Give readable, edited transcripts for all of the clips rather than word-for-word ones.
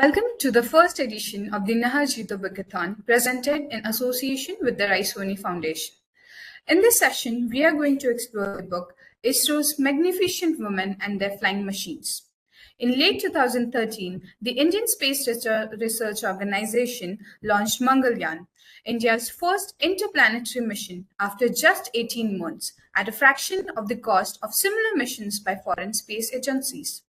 Welcome to the first edition of the Nahar Jeeto Bookathon, presented in association with the Raisoni Foundation. In this session, we are going to explore the book ISRO's Magnificent Women and Their Flying Machines. In late 2013, the Indian Space Research Organization launched Mangalyaan, India's first interplanetary mission after just 18 months, at a fraction of the cost of similar missions by foreign space agencies.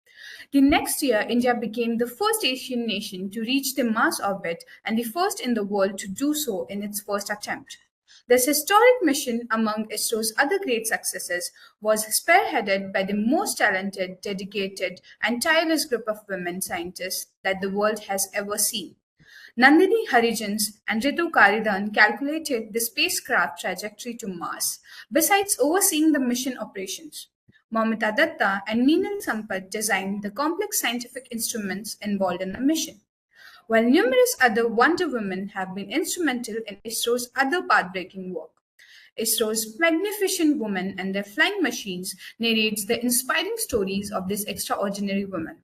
The next year, India became the first Asian nation to reach the Mars orbit and the first in the world to do so in its first attempt. This historic mission, among ISRO's other great successes, was spearheaded by the most talented, dedicated, and tireless group of women scientists that the world has ever seen. Nandini Harijans and Ritu Karidan calculated the spacecraft trajectory to Mars, besides overseeing the mission operations. Momita Datta and Meenal Sampath designed the complex scientific instruments involved in the mission. While numerous other Wonder Women have been instrumental in ISRO's other path-breaking work. ISRO's Magnificent Women and Their Flying Machines narrates the inspiring stories of these extraordinary women.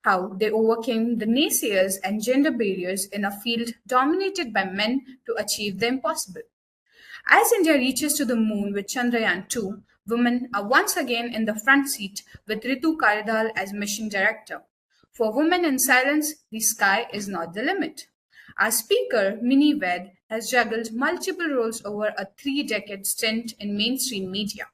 How they overcame the naysayers and gender barriers in a field dominated by men to achieve the impossible. As India reaches to the moon with Chandrayaan-2, women are once again in the front seat with Ritu Karidhal as mission director. For Women in Silence, the sky is not the limit. Our speaker, Minnie Vaid, has juggled multiple roles over a 3-decade stint in mainstream media.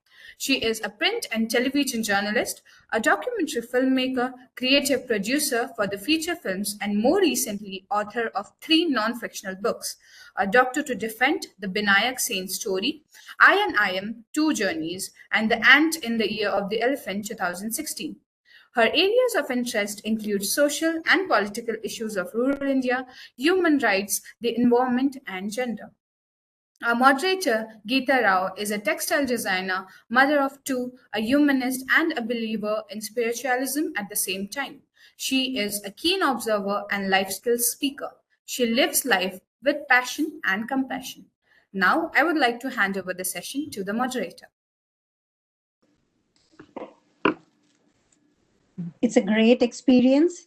She is a print and television journalist, a documentary filmmaker, creative producer for the feature films, and more recently, author of 3 non-fictional books: A Doctor to Defend, The Binayak Saint Story, I and I Am, 2 Journeys, and The Ant in the Ear of the Elephant, 2016. Her areas of interest include social and political issues of rural India, human rights, the environment, and gender. Our moderator, Geeta Rao, is a textile designer, mother of 2, a humanist, and a believer in spiritualism at the same time. She is a keen observer and life skills speaker. She lives life with passion and compassion. Now, I would like to hand over the session to the moderator. It's a great experience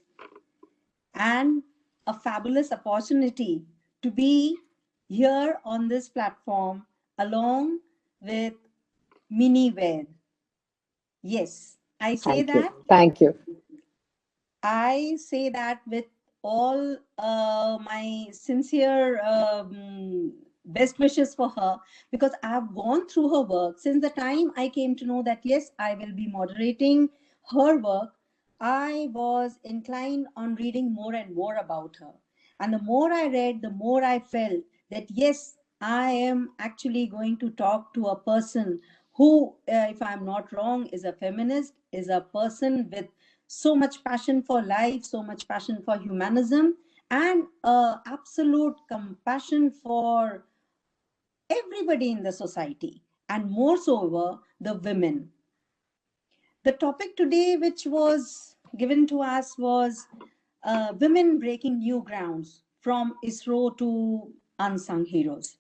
and a fabulous opportunity to be here on this platform along with Minnie Vaid. Yes, I say that. Thank you. I say that with all my sincere best wishes for her, because I've gone through her work since the time I came to know that, yes, I will be moderating her work. I was inclined on reading more and more about her. And the more I read, the more I felt that, yes, I am actually going to talk to a person who, if I'm not wrong, is a feminist, is a person with so much passion for life, so much passion for humanism, and absolute compassion for everybody in the society, and more so over the women. The topic today, which was given to us, was women breaking new grounds, from ISRO to unsung heroes.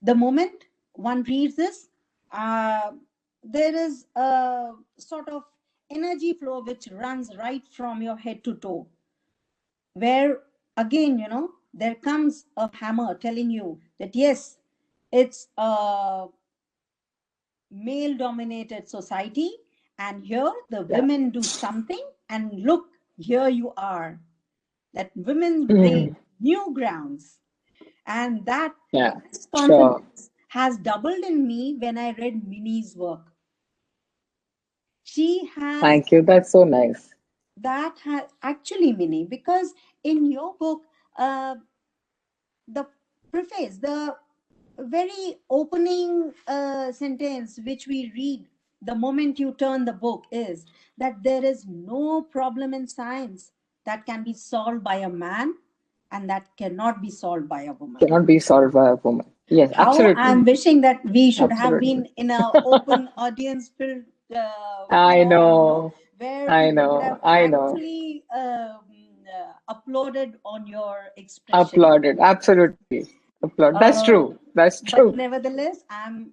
The moment one reads this, there is a sort of energy flow which runs right from your head to toe, where again, you know, there comes a hammer telling you that, yes, it's a male-dominated society, and here the women do something, and look, here you are. That women break new grounds. And that confidence has doubled in me when I read Minnie's work. She has... Thank you. That's so nice. That has actually, Minnie, because in your book, the preface, the very opening sentence which we read the moment you turn the book is that there is no problem in science that can be solved by a man and that cannot be solved by a woman. Cannot be solved by a woman. Yes, absolutely. I'm wishing that we should have been in an open audience filled. I know. Where I know. Actually applauded on your expression. Applauded. Absolutely. Applaud. That's true. That's true. But nevertheless, I'm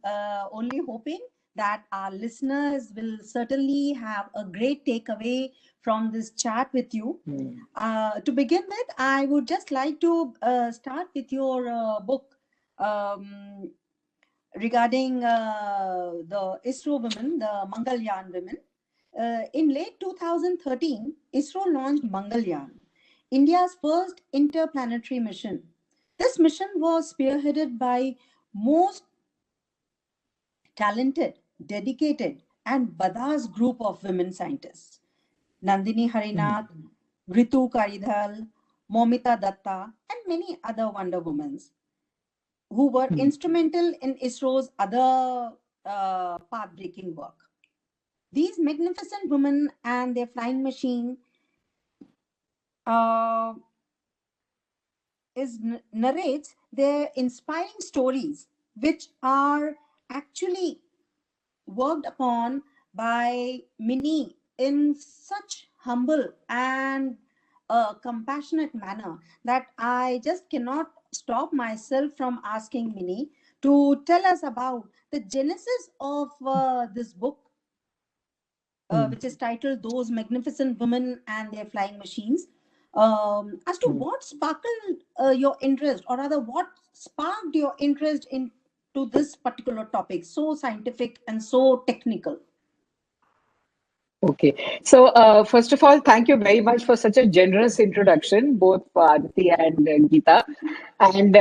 only hoping that our listeners will certainly have a great takeaway from this chat with you. To begin with, I would just like to start with your book regarding the ISRO women, the Mangalyaan women. In late 2013, ISRO launched Mangalyaan, India's first interplanetary mission. This mission was spearheaded by most talented, dedicated, and badass group of women scientists. Nandini Harinath, Ritu Karidhal, Momita Datta, and many other Wonder Women who were instrumental in ISRO's other path-breaking work. These magnificent women and their flying machine narrates their inspiring stories, which are actually worked upon by Minnie in such humble and compassionate manner that I just cannot stop myself from asking Minnie to tell us about the genesis of this book, which is titled Those Magnificent Women and Their Flying Machines. As to what sparkled your interest, or rather what sparked your interest into this particular topic, so scientific and so technical. Okay. So, first of all, thank you very much for such a generous introduction, both Aditi and Geeta. And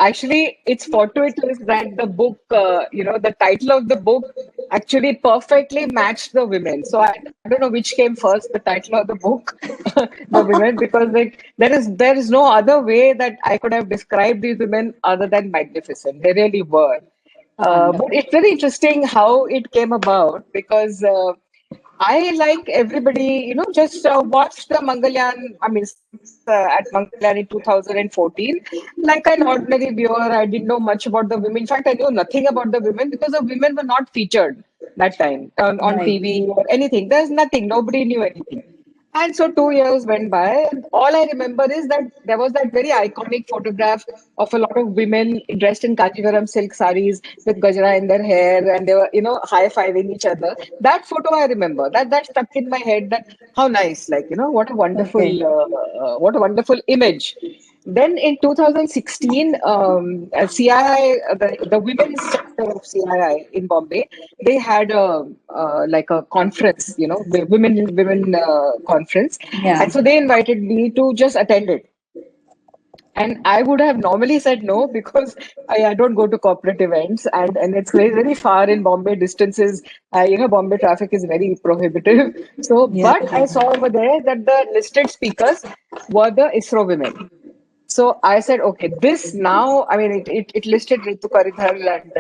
actually, it's fortuitous that the book, the title of the book actually perfectly matched the women. So I don't know which came first, the title of the book, the women, because like there is no other way that I could have described these women other than magnificent. They really were. But it's very interesting how it came about because I, like everybody, just watched the Mangalyaan, I mean, at Mangalyaan in 2014. Like an ordinary viewer, I didn't know much about the women. In fact, I knew nothing about the women because the women were not featured that time on TV or anything. There's nothing. Nobody knew anything. And so 2 years went by, and all I remember is that there was that very iconic photograph of a lot of women dressed in Kanjivaram silk saris with gajra in their hair, and they were, high-fiving each other. That photo I remember. That stuck in my head. That how nice, like, what a wonderful image. Then in 2016, CII, the women's chapter of CII in Bombay, they had like a conference, women conference, and so they invited me to just attend it. And I would have normally said no because I don't go to corporate events, and it's very, very far in Bombay. Distances, Bombay traffic is very prohibitive. So, but I saw over there that the listed speakers were the ISRO women. So I said, okay, this now, I mean, it listed Ritu Karidhar and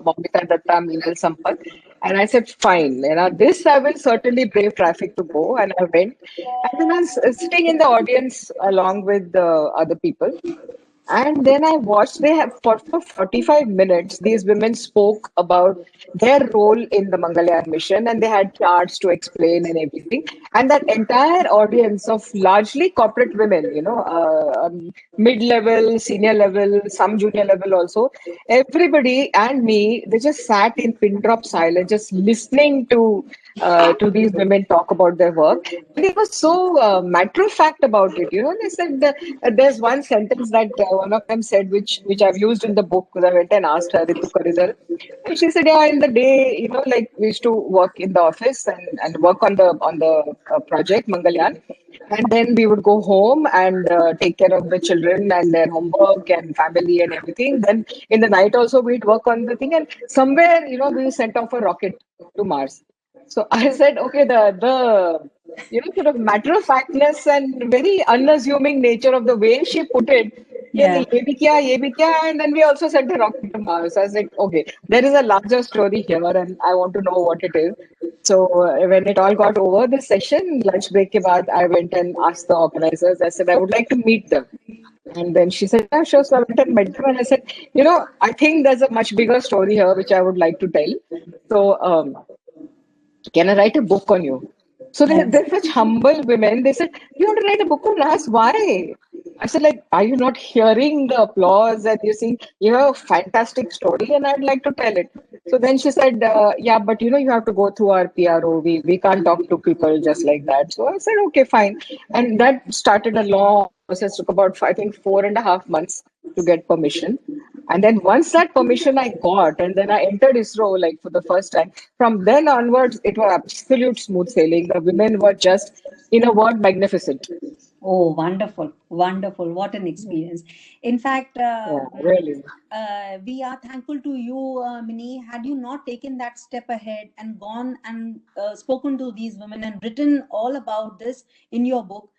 Momita Datta, Meenal Sampath. And I said, fine, this I will certainly brave traffic to go. And I went. And then I was sitting in the audience along with the other people. And then I watched, they have for 45 minutes, these women spoke about their role in the Mangalyaan mission, and they had charts to explain and everything. And that entire audience of largely corporate women, mid-level, senior level, some junior level also, everybody and me, they just sat in pin drop silence, just listening to these women talk about their work. And it was so matter of fact about it. They said there's one sentence that one of them said, which I've used in the book, because I went and asked her, Ritu Karidhar, and she said, yeah, in the day, like we used to work in the office and work on the project Mangalyaan. And then we would go home and take care of the children and their homework and family and everything. Then in the night also we'd work on the thing, and somewhere we sent off a rocket to Mars. So I said, okay, the sort of matter of factness and very unassuming nature of the way she put it. Yeah. Ye bhi kiya, and then we also sent a rocket to Mars. I was like, okay, there is a larger story here, and I want to know what it is. So when it all got over, the session, lunch break ke baad, I went and asked the organizers. I said, I would like to meet them. And then she said, yeah, sure. So I went and met them, and I said, I think there's a much bigger story here which I would like to tell. So can I write a book on you? So they're such humble women. They said, you want to write a book on us? Why? I said, like, are you not hearing the applause? And you see, you have a fantastic story and I'd like to tell it. So then she said, yeah, but you have to go through our PRO. We can't talk to people just like that. So I said, okay, fine. And that started a long process, took about, I think, 4.5 months to get permission. And then once that permission I got, and then I entered ISRO like for the first time, from then onwards, it was absolute smooth sailing. The women were just, in a word, magnificent. Oh, wonderful, wonderful. What an experience. In fact, Yeah, really. we are thankful to you, Minnie. Had you not taken that step ahead and gone and spoken to these women and written all about this in your book,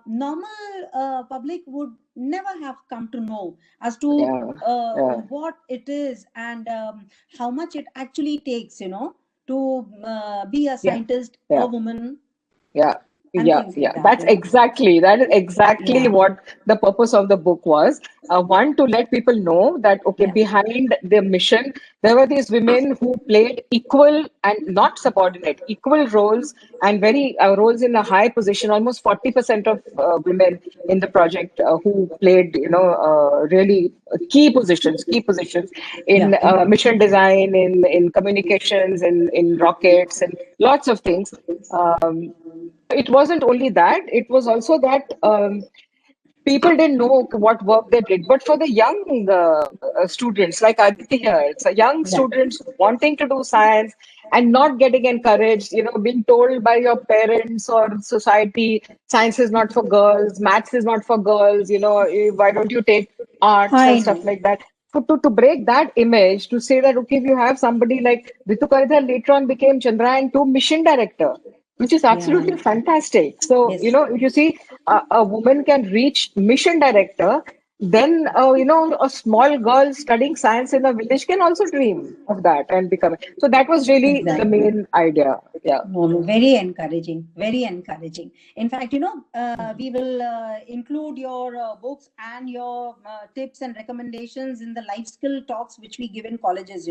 normal public would never have come to know as to Yeah, yeah, what it is and how much it actually takes, to be a yeah, scientist, a yeah. woman, Yeah, and yeah, things like yeah. that, That is exactly Yeah. what the purpose of the book was. One, to let people know that, okay, Yeah. behind the mission, there were these women who played equal and not subordinate, equal roles and very roles in a high position. Almost 40% of women in the project who played, really key positions Yeah. in mission design, in communications, in rockets, and lots of things. Um, it wasn't only that, it was also that people didn't know what work they did. But for the young students, like Aditi here, it's a young Yeah. students wanting to do science and not getting encouraged, being told by your parents or society, science is not for girls, maths is not for girls, why don't you take arts and I stuff know. like that. To break that image, to say that, okay, if you have somebody like Ritu Karidhar later on became Chandrayaan 2 mission director, which is Yeah. absolutely fantastic. So, Yes. if you see a woman can reach mission director, then, a small girl studying science in a village can also dream of that and become. So that was really the Exactly. main idea. Yeah. No, no, very encouraging, very encouraging. In fact, we will include your books and your tips and recommendations in the life skill talks which we give in colleges,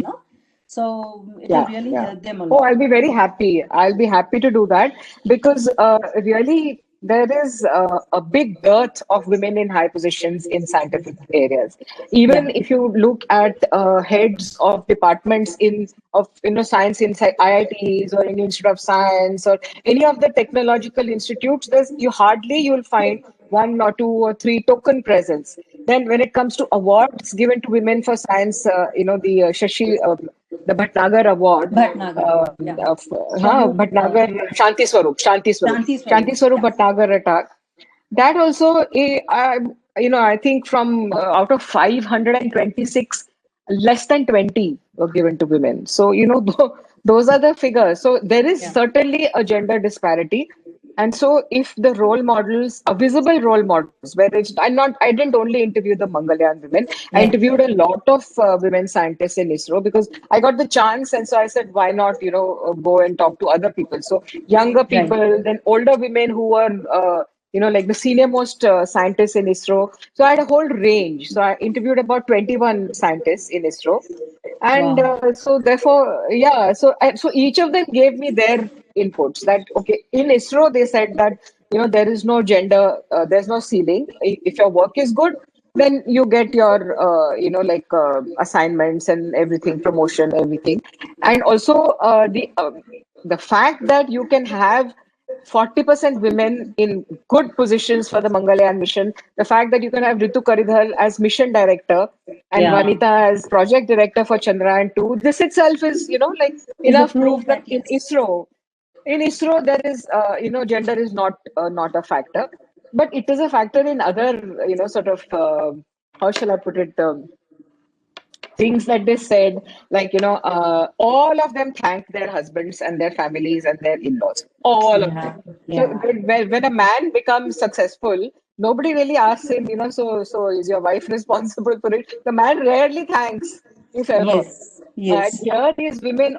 So it will Yeah, really yeah. help them a Oh, lot. I'll be very happy. I'll be happy to do that because really there is a big dearth of women in high positions in scientific areas. Yeah. Even if you look at heads of departments of science inside IITs or Indian Institute of Science or any of the technological institutes, you'll find one or two or three token presence. Then when it comes to awards given to women for science, the the Bhatnagar Award, Bhatnagar Award. Yeah. Swarup, Bhatnagar Shanti Shanti Swarup. Swarup Yeah. Bhatnagar attack. That also, I think from out of 526, less than 20 were given to women. So, those are the figures. So there is Yeah. certainly a gender disparity. And so if the role models, visible role models, where I didn't only interview the Mangalyaan women, I Yeah. interviewed a lot of women scientists in ISRO because I got the chance. And so I said, why not, go and talk to other people? So younger Right. people, then older women who were, like the senior most scientists in ISRO. So I had a whole range. So I interviewed about 21 scientists in ISRO. And Wow. so therefore, yeah, so each of them gave me their inputs that, okay, in ISRO, they said that, there is no gender, there's no ceiling. If your work is good, then you get your, assignments and everything, promotion, everything. And also the fact that you can have 40% women in good positions for the Mangalyaan mission, the fact that you can have Ritu Karidhar as mission director and Yeah. Vanita as project director for Chandrayaan 2, this itself is, like Is a enough proof proof that that yes. in ISRO, there is, gender is not a factor, but it is a factor in other, sort of, how shall I put it, things that they said, like, all of them thanked their husbands and their families and their in-laws, all of them. Yeah. So Yeah. when a man becomes successful, nobody really asks him, so is your wife responsible for it? The man rarely thanks, if ever. Yes. And Yes. here these women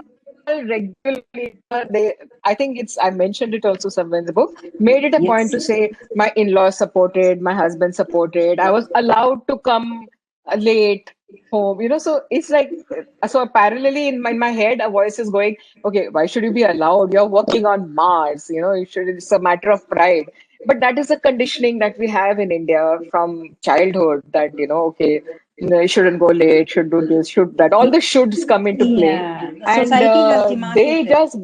all regularly, I think I mentioned it also somewhere in the book, made it a point Yes. to say, my in-laws supported, my husband supported, I was allowed to come late home, so it's like, so parallelly in my head, a voice is going, okay, why should you be allowed? You're working on Mars, it's a matter of pride. But that is a conditioning that we have in India from childhood that, okay, You shouldn't go late, should do this, should that. All the shoulds come into play. Yeah, the And society has demanded they this. just,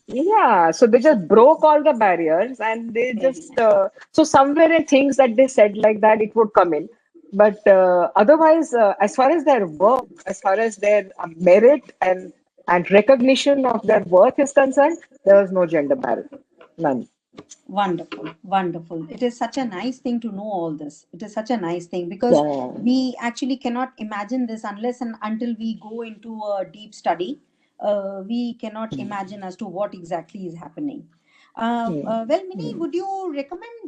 yeah, so they just broke all the barriers and they Very just, nice. so somewhere in things that they said like that, it would come in. But otherwise, as far as their work, as far as their merit and recognition of their worth is concerned, there was no gender barrier. None. Wonderful, wonderful. It is such a nice thing to know all this. It is such a nice thing because Yeah. we actually cannot imagine this unless and until we go into a deep study. We cannot imagine as to what exactly is happening. Well, Minnie, would you recommend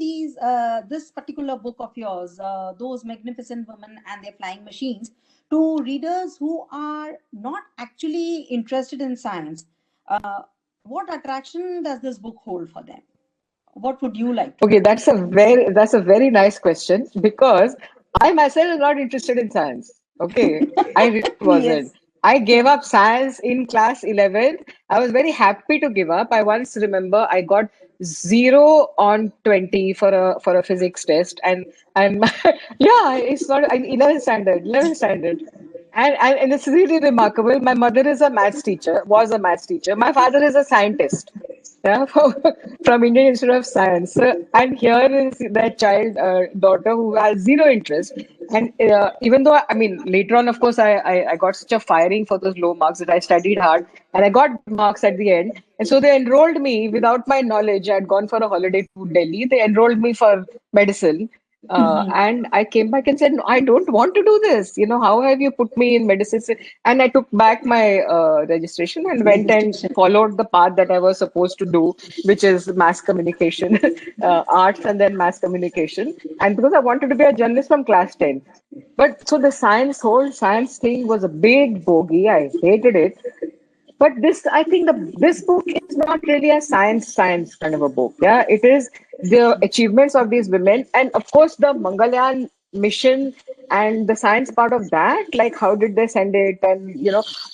this particular book of yours, Those Magnificent Women and Their Flying Machines, to readers who are not actually interested in science? What attraction does this book hold for them? What would you like to Okay, recommend? that's a very nice question because I myself am not interested in science. Okay, I really wasn't. Yes. I gave up science in class 11. I was very happy to give up. I once remember I got 0 on 20 for a physics test, and yeah, it's not 11th standard. And it's really remarkable. My mother is a maths teacher, was a maths teacher. My father is a scientist, yeah, from Indian Institute of Science. And here is that child, daughter who has zero interest. And even though, I mean, later on, of course, I got such a firing for those low marks that I studied hard and I got good marks at the end. And so they enrolled me without my knowledge. I had gone for a holiday to Delhi. They enrolled me for medicine. Mhm. And I came back and said, no, I don't want to do this. You know, how have you put me in medicine? And I took back my registration and went and Registration. followed the path that I was supposed to do, which is mass communication, arts, and then mass communication. And because I wanted to be a journalist from class 10. But so the whole science thing was a big bogey. I hated it. But I think this book is not really a science kind of a book. Yeah, it is the achievements of these women, and of course the Mangalyaan mission and the science part of that. Like how did they send it, and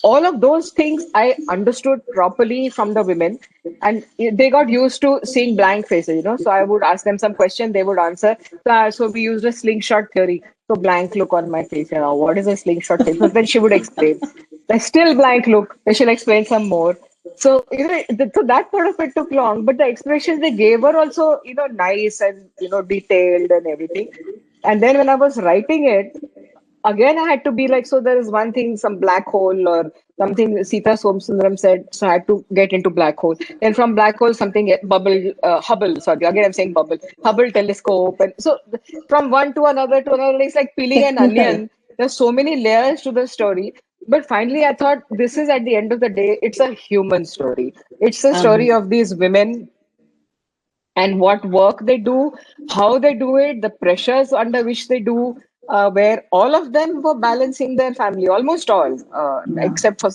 all of those things I understood properly from the women, and they got used to seeing blank faces. So I would ask them some question, they would answer. So we used a slingshot theory. So blank look on my face. What is a slingshot theory? So then she would explain. There's still blank look. They should explain some more. So, so that part of it took long, but the explanations they gave were also, nice and, detailed and everything. And then when I was writing it, again, I had to be like, so there is one thing, some black hole or something Sita Somsundaram said, so I had to get into black hole. Then from black hole, something Hubble, sorry, again I'm saying bubble, Hubble telescope. And so from one to another, it's like peeling an Technical. onion. There's so many layers to the story. But finally, I thought this is at the end of the day, it's a human story. It's a story Um, of these women and what work they do, how they do it, the pressures under which they do, where all of them were balancing their family, almost all, yeah. except for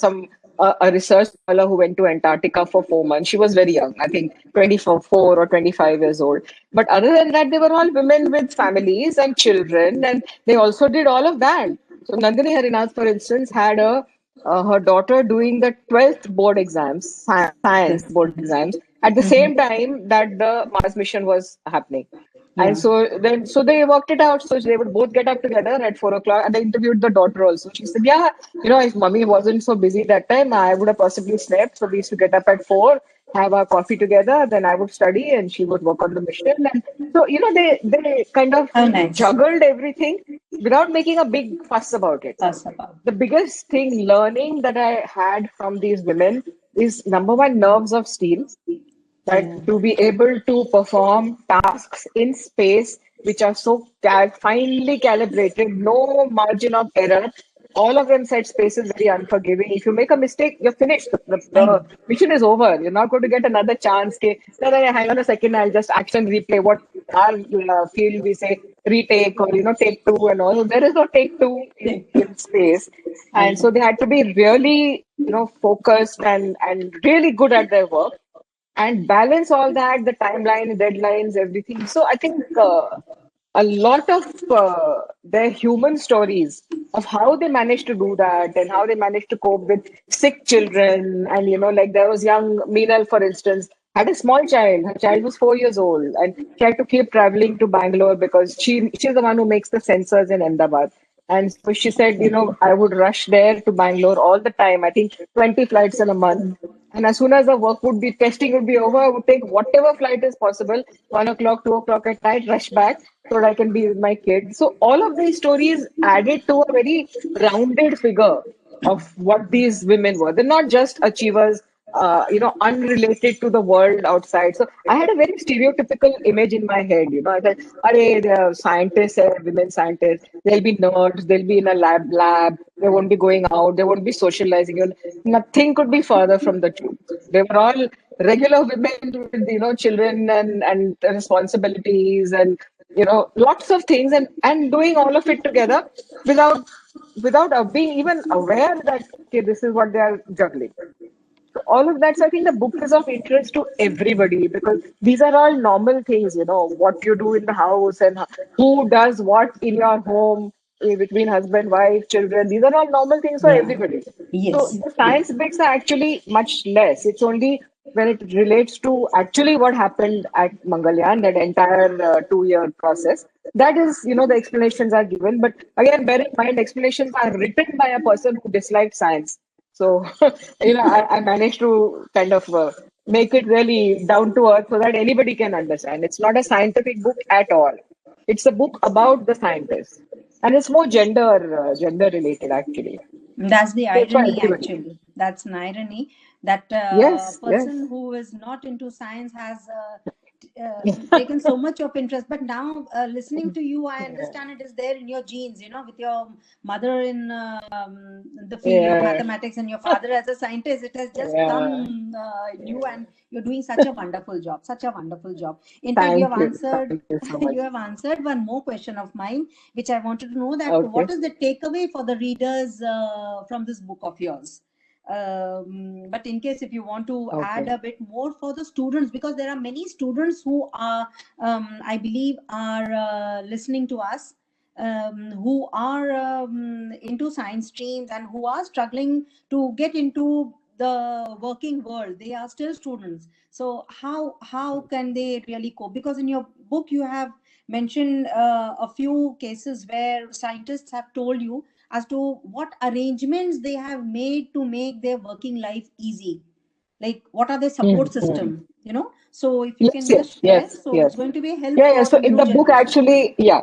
a research scholar who went to Antarctica for 4 months. She was very young, I think 24 or 25 years old. But other than that, they were all women with families and children, and they also did all of that. So Nandini Harinath, for instance, had her daughter doing the 12th board exams, science Yes. board exams, at the Mhm. same time that the Mars mission was happening. And Yeah. so they worked it out. So they would both get up together at 4 o'clock. And they interviewed the daughter also. She said, yeah, if mommy wasn't so busy that time, I would have possibly slept. So we used to get up at 4, have our coffee together, then I would study and she would work on the mission. And so, they kind of How nice. juggled everything without making a big fuss about it. Us about. The biggest thing learning that I had from these women is number one, nerves of steel, Yeah. that to be able to perform tasks in space which are so finely calibrated, no margin of error. All of them said space is very unforgiving. If you make a mistake, you're finished. I The know. mission is over. You're not going to get another chance. Okay, no, no, no, hang on a second. I'll just action replay. What our field we say retake or take two and all. There is no take two in space, I and know. so they had to be really focused and really good at their work and balance all that, the timeline, deadlines, everything. So I think a lot of their human stories of how they managed to do that and how they managed to cope with sick children. And, like there was young Meenal, for instance, had a small child. Her child was 4 years old and she had to keep traveling to Bangalore because she's the one who makes the sensors in Ahmedabad. And so she said, I would rush there to Bangalore all the time. I think 20 flights in a month. And as soon as the work would be, testing would be over, I would take whatever flight is possible, 1 o'clock, 2 o'clock at night, rush back so that I can be with my kids. So all of these stories added to a very rounded figure of what these women were. They're not just achievers, unrelated to the world outside. So I had a very stereotypical image in my head. I thought, "Arey, they're scientists, women scientists. They'll be nerds. They'll be in a lab. They won't be going out. They won't be socializing." Nothing could be further from the truth. They were all regular women with children and responsibilities and lots of things and doing all of it together without being even aware that okay, this is what they are juggling. So all of that, so I think the book is of interest to everybody because these are all normal things, what you do in the house and who does what in your home between husband, wife, children. These are all normal things for Yeah. everybody. So Yes. the science bits are actually much less. It's only when it relates to actually what happened at Mangalyaan, that entire 2 year process. That is, the explanations are given. But again, bear in mind, explanations are written by a person who disliked science. So, I managed to kind of make it really down to earth so that anybody can understand. It's not a scientific book at all. It's a book about the scientists, and it's more gender related actually. That's the So it's for irony, everybody. actually. That's an irony that a Yes, person yes. who is not into science has taken so much of interest. But now, listening to you, I Yeah. understand it is there in your genes, with your mother in the field of Yeah. mathematics and your father as a scientist. It has just Yeah. come in you, and you're doing such a wonderful job. Such a wonderful job. In fact, you have Thank you. answered. Thank you so much. You have answered one more question of mine, which I wanted to know that Okay. what is the takeaway for the readers from this book of yours? But in case if you want to add Okay. a bit more for the students, because there are many students who are, I believe, are listening to us, who are into science streams and who are struggling to get into the working world. They are still students. So how can they really cope? Because in your book you have mentioned a few cases where scientists have told you as to what arrangements they have made to make their working life easy, like what are their support Mhm. system, so if you Yes, can yes, just share, yes, so it's yes. going to be a help Yeah, yeah. for So the in new the book, generation. actually, yeah,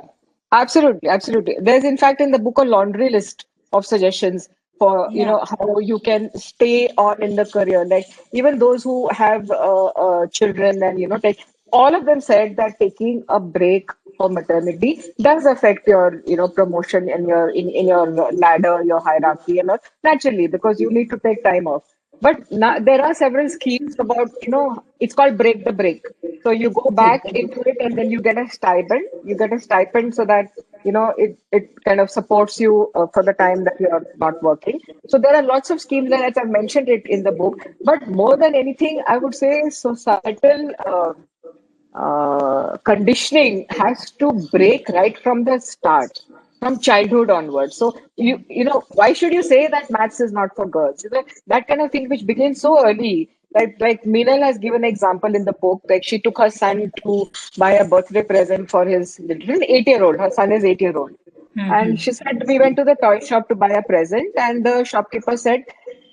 absolutely, absolutely. There's in fact in the book a laundry list of suggestions for Yeah. how you can stay on in the career. Like even those who have children and take all of them said that taking a break for maternity does affect your promotion and your in your ladder, your hierarchy, and all naturally because you need to take time off. But now, there are several schemes about, it's called break the break. So you go Okay. back into it and then you get a stipend. You get a stipend so that, it kind of supports you for the time that you're not working. So there are lots of schemes and as I mentioned it in the book. But more than anything, I would say societal conditioning has to break right from the start, from childhood onwards. So why should you say that maths is not for girls? That kind of thing which begins so early. Like Meenal has given an example in the book. Like she took her son to buy a birthday present for his little 8 year old. Her son is 8 year old. And she said, we went to the toy shop to buy a present, and the shopkeeper said,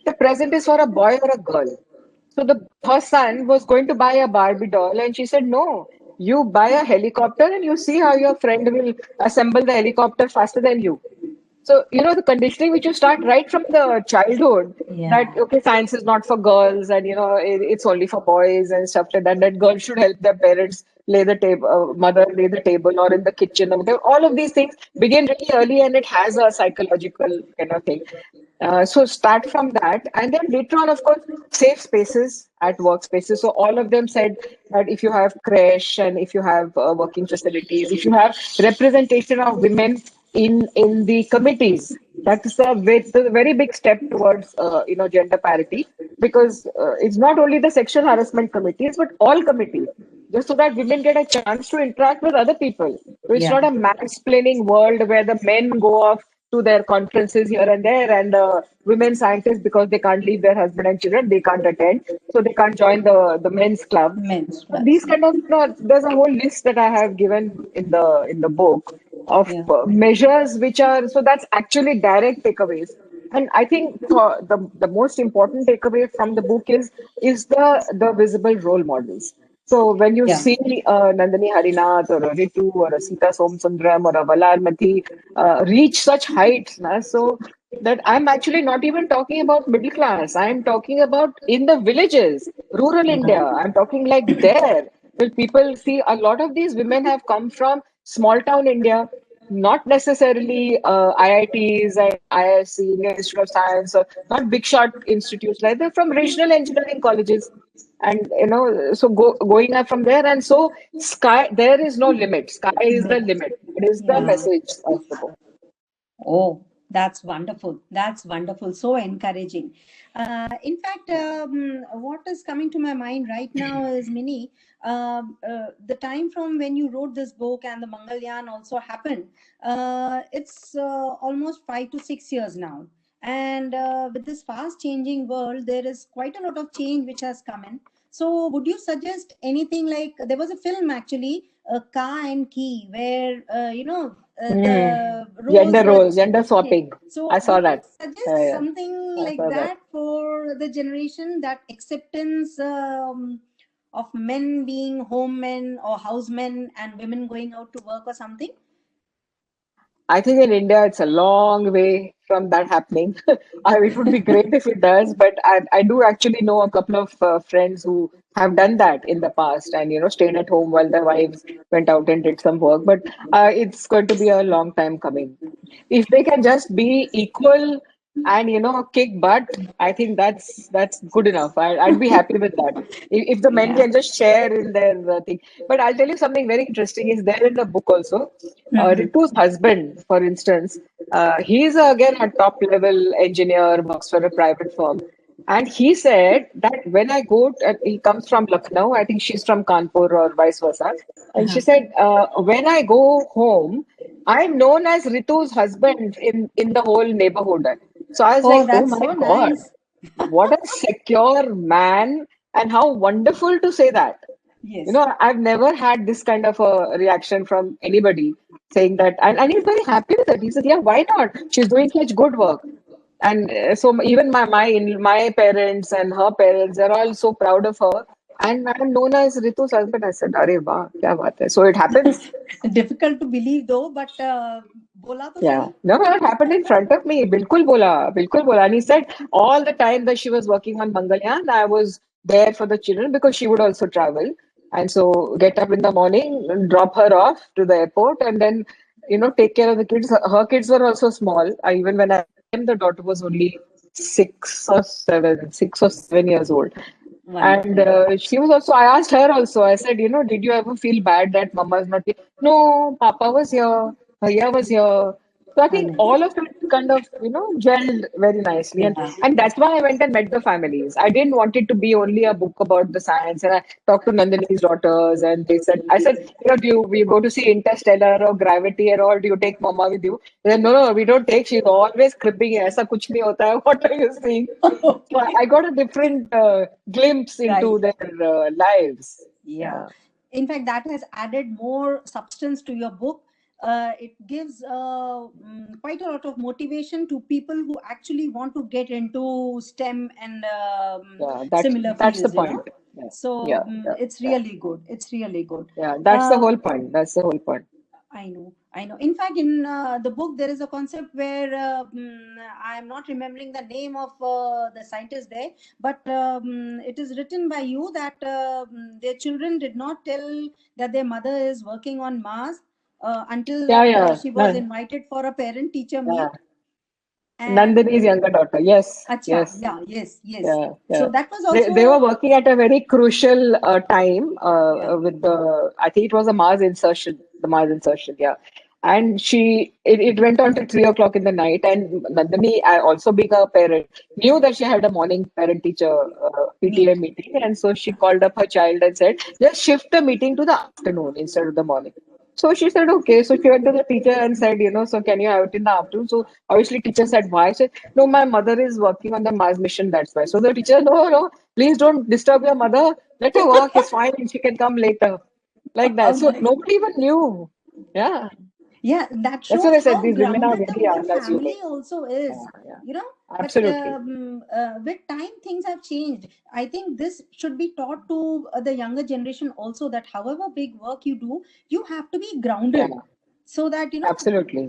the present is for a boy or a girl. So her son was going to buy a Barbie doll, and she said, "No, you buy a helicopter, and you see how your friend will assemble the helicopter faster than you." So, the conditioning which you start right from the childhood that, Yeah. okay, science is not for girls and, it's only for boys and stuff like that, that girls should help their parents lay the table, mother lay the table or in the kitchen or whatever. All of these things begin really early and it has a psychological kind of thing. So start from that. And then later on, of course, safe spaces at workspaces. So all of them said that if you have creche and if you have working facilities, if you have representation of women in the committees, that's a very big step towards gender parity because it's not only the sexual harassment committees but all committees, just so that women get a chance to interact with other people. So it's Yeah. not a mansplaining world where the men go off to their conferences here and there, and women scientists, because they can't leave their husband and children, they can't attend, so they can't join the men's club. Men's So plus. these kind of, there's a whole list that I have given in the book of Yeah. measures which are, so that's actually direct takeaways. And I think the most important takeaway from the book is the visible role models. So when you Yeah. see Nandini Harinath or a Ritu or a Sita Somsundram or a Valarmati reach such heights, na, so that I'm actually not even talking about middle class. I'm talking about in the villages, rural India. I'm talking like there. Well, people see a lot of these women have come from small town India, not necessarily IITs and ISC, Indian Institute of Science, or not big shot institutes like they're from regional engineering colleges. And so going up from there, and so sky, there is no limit. Sky is the limit. That is the Yeah. message of the book. Oh, that's wonderful. That's wonderful. So encouraging. In fact, what is coming to my mind right now is Minnie. The time from when you wrote this book and the Mangalyaan also happened, it's almost 5 to 6 years now. And with this fast changing world, there is quite a lot of change which has come in. So, would you suggest anything like there was a film actually, Ka and Key, where Mm. the roles Gender were roles, gender changing. swapping. I So, saw would you that. suggest Yeah, something I like saw that. that for the generation, that acceptance of men being home men or house men and women going out to work or something? I think in India, it's a long way from that happening. It would be great if it does, but I do actually know a couple of friends who have done that in the past and, stayed at home while their wives went out and did some work. But it's going to be a long time coming. If they can just be equal and, kick butt, I think that's good enough. I'd be happy with that. If the men Yeah. can just share in their thing. But I'll tell you something very interesting is there in the book also. Mhm. Ritu's husband, for instance, he's again a top level engineer, works for a private firm. And he said that when I go, he comes from Lucknow, I think she's from Kanpur or vice versa. And she Uh-huh. said, when I go home, I'm known as Ritu's husband in the whole neighborhood. So I was Oh, like, oh that's my so God, nice. what a secure man, and how wonderful to say that. Yes. I've never had this kind of a reaction from anybody saying that, and he's very happy with it. He said, "Yeah, why not? She's doing such good work." And so even my parents and her parents are all so proud of her. And I'm known as Ritu's husband. I said, "Arey वाह, क्या बात है?" So it happens. Difficult to believe though, but bola to Yeah. sahi. No, no, it happened in front of me. Bilkul bola, bilkul bola. And he said all the time that she was working on Mangalyaan, I was there for the children because she would also travel. And so get up in the morning, and drop her off to the airport, and then, take care of the kids. Her kids were also small. Even when I came, the daughter was only 6 or 7 years old. And Wonderful. she was also, I asked her also, I said, did you ever feel bad that Mama is not here? No, Papa was here, Bhaiya was here. So I think Wonderful. all of it kind of, gelled very nicely. Yeah. And that's why I went and met the families. I didn't want it to be only a book about the science. And I talked to Nandini's daughters and I said, we go to see Interstellar or Gravity and all, do you take Mama with you? They said, no, no, we don't take. She's always cribbing. Aisa kuch nahi hota hai. What are you seeing? So Okay. I got a different glimpse Right. into their lives. Yeah. Yeah, In fact, that has added more substance to your book. It gives quite a lot of motivation to people who actually want to get into STEM and yeah. similar That's the fields, point. Yeah, So yeah, yeah, it's yeah. really good. It's really good. Yeah, that's the Uh, whole point. That's the whole point. I know, I know. In fact, in the book, there is a concept where I am not remembering the name of the scientist there, but it is written by you that their children did not tell that their mother is working on Mars until Yeah, yeah. she was No, invited for a parent-teacher yeah. meet. And Nandini's younger daughter. Yes, acha, yes. yeah, yes, yes. Yeah, So yeah. that was They were also, working at a very crucial time yeah, with I think it was a Mars insertion, the Mars insertion, yeah. And it went on to 3 o'clock in the night. And Nandini, I also being a parent, knew that she had a morning parent-teacher PTA meet. meeting. And so she called up her child and said, just shift the meeting to the afternoon instead of the morning. So she said, okay. So she went to the teacher and said, so can you have it in the afternoon? So obviously teacher said, why? She said, no, my mother is working on the Mars mission, that's why. So the teacher, no, no, please don't disturb your mother. Let her work, it's fine, she can come later. Like that. How So nice. nobody even knew. Yeah. Yeah, that That's what shows I said. how These women are grounded the very whole unassuming. family also is, Yeah, yeah, you know. But absolutely. with time, things have changed. I think this should be taught to the younger generation also, that however big work you do, you have to be Yeah, grounded, so that, you know, absolutely.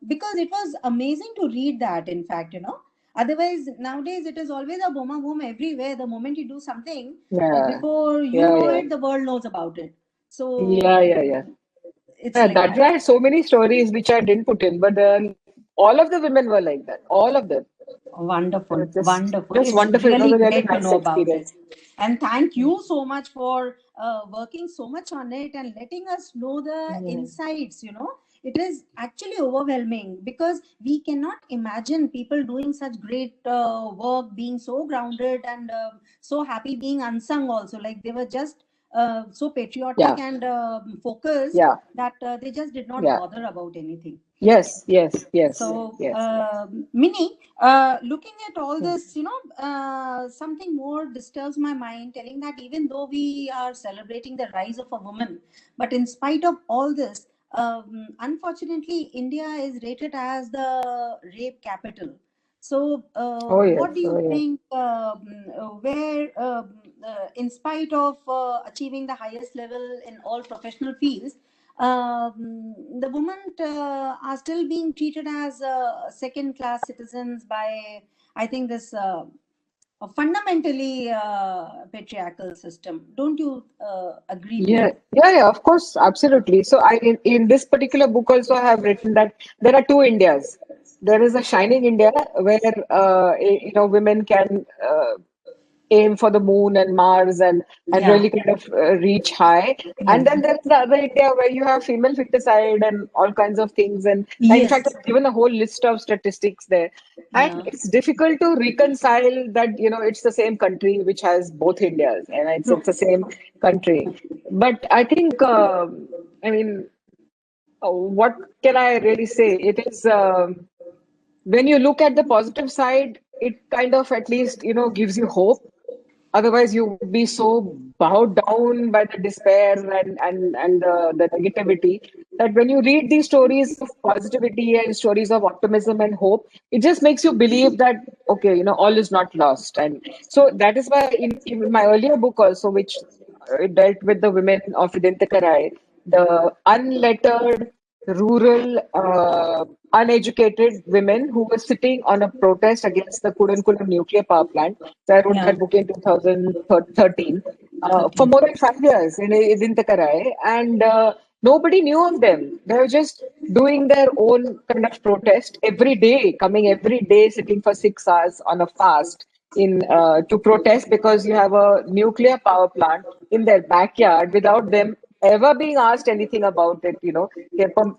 because it was amazing to read that, in fact, you know. Otherwise, nowadays, it is always a boom, everywhere. The moment you do something, Yeah, before you yeah, know yeah, it, the world knows about it. So yeah, yeah, yeah. it's Yeah, like that's that. why I had so many stories which I didn't put in, but then all of the women were like that. All of them. Wonderful, Just wonderful. It's wonderful. It was really a really great to nice know about it. experience. And thank you so much for working so much on it and letting us know the Mm. insights. You know, it is actually overwhelming because we cannot imagine people doing such great work, being so grounded and so happy, being unsung also. Like they were just so patriotic Yeah, and focused yeah, that they just did not yeah. bother about anything. Yes, yes, yes, So, yes. Minnie, looking at all Mm. this, you know, something more disturbs my mind, telling that even though we are celebrating the rise of a woman, but in spite of all this, unfortunately, India is rated as the rape capital. So, Oh yes, what do oh you yes. think, where, in spite of achieving the highest level in all professional fields, the women are still being treated as second class citizens by, I think, this a fundamentally patriarchal system? Don't you agree with Yeah, it? yeah, yeah, of course, absolutely. So in this particular book also I have written that there are two Indias. There is a shining India where women can aim for the moon and Mars and Yeah. really kind of reach high. And Yeah. then there's the other India where you have female feticide and all kinds of things. And in fact, Yes. I've given a whole list of statistics there. And Yeah. it's difficult to reconcile that, it's the same country which has both Indias and it's the same country. But I think, I mean, what can I really say? It is. When you look at the positive side, it kind of at least, gives you hope. Otherwise, you would be so bowed down by the despair and the negativity that when you read these stories of positivity and stories of optimism and hope, it just makes you believe that, okay, all is not lost. And so that is why in my earlier book also, which it dealt with the women of Idintakarai, the unlettered, rural, uneducated women who were sitting on a protest against the Kudankulam nuclear power plant. So I wrote Yeah. that book in 2013 for 13. more than 5 years in Idintakarai, and nobody knew of them. They were just doing their own kind of protest every day, coming every day, sitting for 6 hours on a fast in to protest because you have a nuclear power plant in their backyard without them ever being asked anything about it.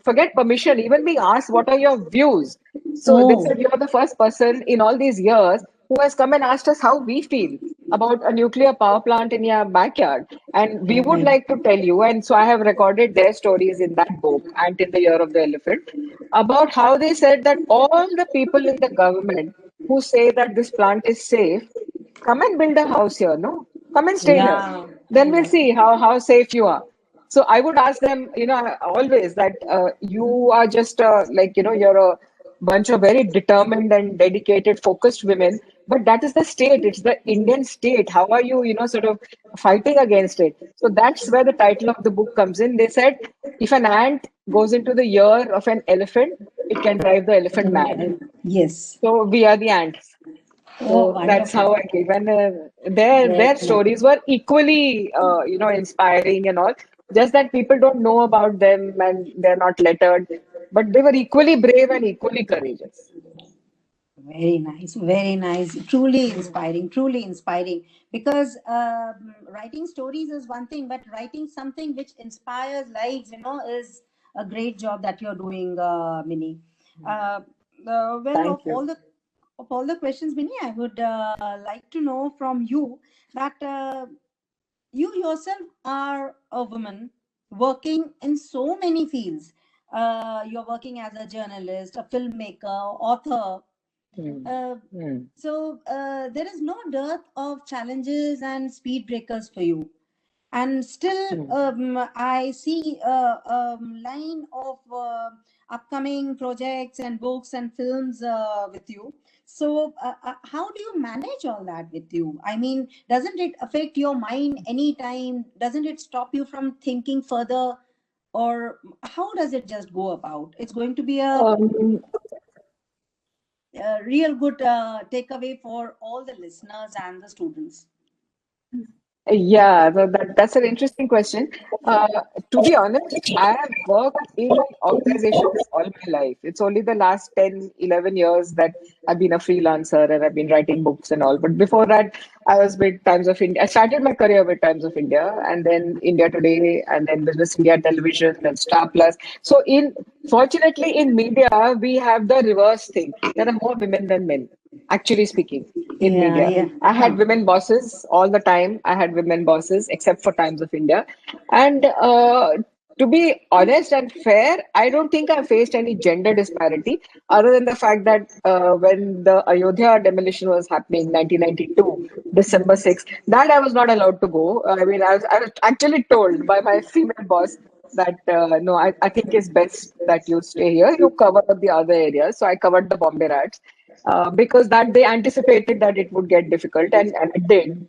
Forget permission, even being asked what are your views. So they Oh. said you're the first person in all these years who has come and asked us how we feel about a nuclear power plant in your backyard. And we would Right. like to tell you, and so I have recorded their stories in that book, Ant in the Year of the Elephant, about how they said that all the people in the government who say that this plant is safe, come and build a house here, no? Come and stay here. Yeah. I Then we'll know. see how safe you are. So I would ask them, always that you are just you're a bunch of very determined and dedicated, focused women, but that is the state. It's the Indian state. How are you, sort of fighting against it? So that's where the title of the book comes in. They said if an ant goes into the ear of an elephant, it can drive the elephant mad. Yes. So we are the ants. Oh, So that's wonderful. how I came. And their Very nice. stories were equally, inspiring and all. Just that people don't know about them and they're not lettered, but they were equally brave and equally courageous. Very nice, very nice. Truly Mm. inspiring, truly inspiring. Because writing stories is one thing, but writing something which inspires lives, you know, is a great job that you're doing, Minnie. Uh, well, Thank you. of all the questions, Minnie, I would like to know from you that you yourself are a woman working in so many fields. You're working as a journalist, a filmmaker, author. Mm. uh, Mm. so there is no dearth of challenges and speed breakers for you. And still Hmm. I see a line of upcoming projects and books and films with you. So how do you manage all that with you? I mean, doesn't it affect your mind anytime? Doesn't it stop you from thinking further? Or how does it just go about? It's going to be Um, a real good takeaway for all the listeners and the students. Yeah, that's an interesting question. Uh, to be honest, I have worked in organizations all my life. It's only the last 10, 11 years that I've been a freelancer and I've been writing books and all. But before that, I was with Times of India. I started my career with Times of India and then India Today and then Business India Television and Star Plus. So fortunately in media, we have the reverse thing. There are more women than men, actually speaking, in Yeah, media. yeah. I had women bosses all the time. I had women bosses, except for Times of India. And to be honest and fair, I don't think I faced any gender disparity, other than the fact that when the Ayodhya demolition was happening, 1992, December 6th, that I was not allowed to go. I mean, I was actually told by my female boss that no, I think it's best that you stay here. You cover the other areas. So I covered the Bombay rats because that they anticipated that it would get difficult, and it did.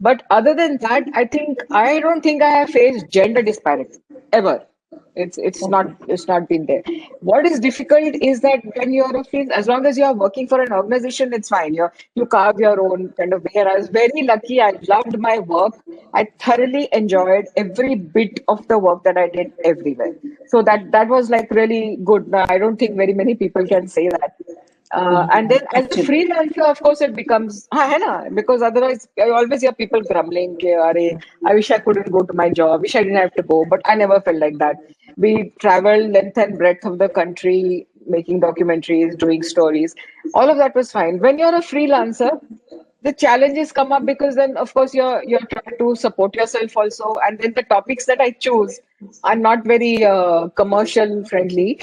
But other than that, I don't think I have faced gender disparity ever. It's not been there. What is difficult is that when you're a freelance, as long as you are working for an organization, it's fine. You carve your own kind of way. I was very lucky. I loved my work. I thoroughly enjoyed every bit of the work that I did everywhere. So that was like really good. Now, I don't think very many people can say that. And then as a Actually. freelancer, of course, it becomes, hai na, because otherwise I always hear people grumbling, ke, "Arey, I wish I couldn't go to my job, wish I didn't have to go," but I never felt like that. We traveled length and breadth of the country, making documentaries, doing stories. All of that was fine. When you're a freelancer, the challenges come up because then of course you're trying to support yourself also, and then the topics that I choose are not very commercial friendly.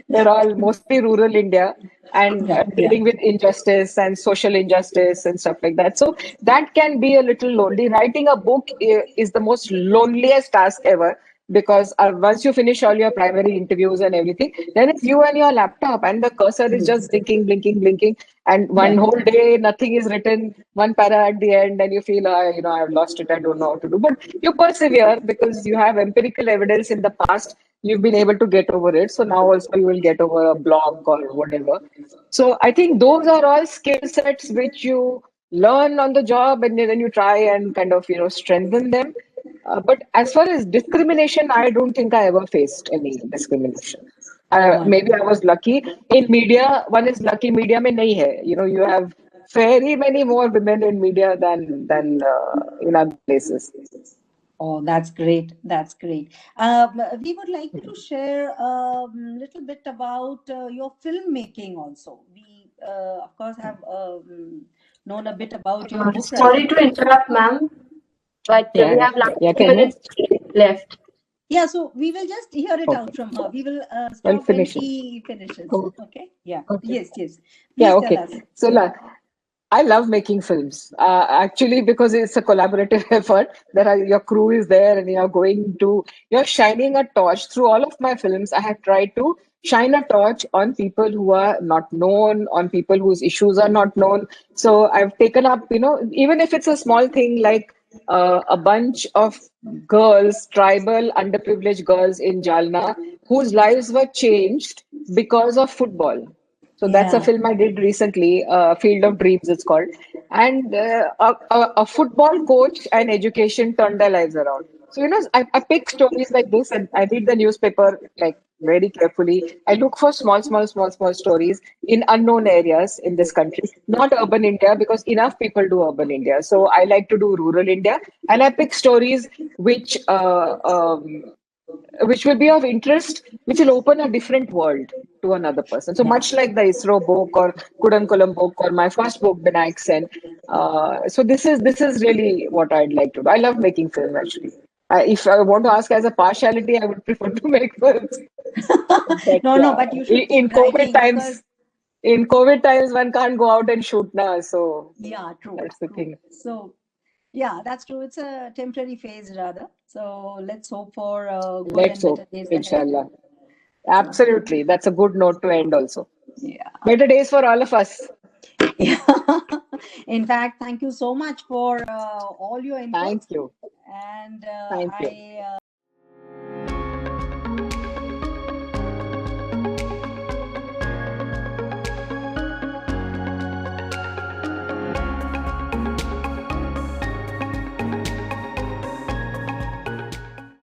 They're all mostly rural India and Yeah, yeah. dealing with injustice and social injustice and stuff like that. So that can be a little lonely. Writing a book is the most loneliest task ever, because once you finish all your primary interviews and everything, then it's you and your laptop, and the cursor is just blinking, blinking, blinking, and one Yeah. whole day nothing is written, one para at the end, and you feel, I've lost it, I don't know what to do. But you persevere because you have empirical evidence in the past. You've been able to get over it, so now also you will get over a block or whatever. So I think those are all skill sets which you learn on the job, and then you try and kind of strengthen them. But as far as discrimination, I don't think I ever faced any discrimination. Wonderful. Maybe I was lucky. In media, one is lucky. Media mein nahi hai. You have very many more women in media than in other places. Oh, that's great. That's great. We would like you to share a little bit about your filmmaking also. We, of course, have known a bit about your book Sorry writing. to interrupt, ma'am, but we Yeah, have like yeah. 2 Can you? minutes left. Yeah, so we will just hear it out Okay. from her. We will Well, stop when finish it. she finishes. Oh, Okay? Yeah. okay. Yes, yes. Yeah. Please tell Okay. us. So, I love making films, actually, because it's a collaborative effort. Your crew is there, and you're shining a torch through all of my films. I have tried to shine a torch on people who are not known, on people whose issues are not known. So I've taken up, even if it's a small thing like a bunch of girls, tribal, underprivileged girls in Jalna, whose lives were changed because of football. So that's a Yeah. film I did recently, Field of Dreams, it's called. And a football coach and education turned their lives around. So, I pick stories like this and I read the newspaper like very carefully. I look for small, small, small, small stories in unknown areas in this country, not urban India, because enough people do urban India. So I like to do rural India, and I pick stories which will be of interest, which will open a different world to another person. So Yeah. much like the ISRO book or Kudankulam book or my first book, Vinayak Sen. So this is really what I'd like to do. I love making film actually. If I want to ask as a partiality, I would prefer to make films. But No, no, yeah, but you should in keep COVID writing times, because, in COVID times, one can't go out and shoot now. So yeah, true, that's the true. thing. So Yeah, that's true. It's a temporary phase rather. So let's hope for good Let's and better hope, days ahead. inshallah. So Absolutely. That's a good note to end also. yeah. Better days for all of us. Yeah. In fact, thank you so much for all your inputs. Thank you. And Thank you. I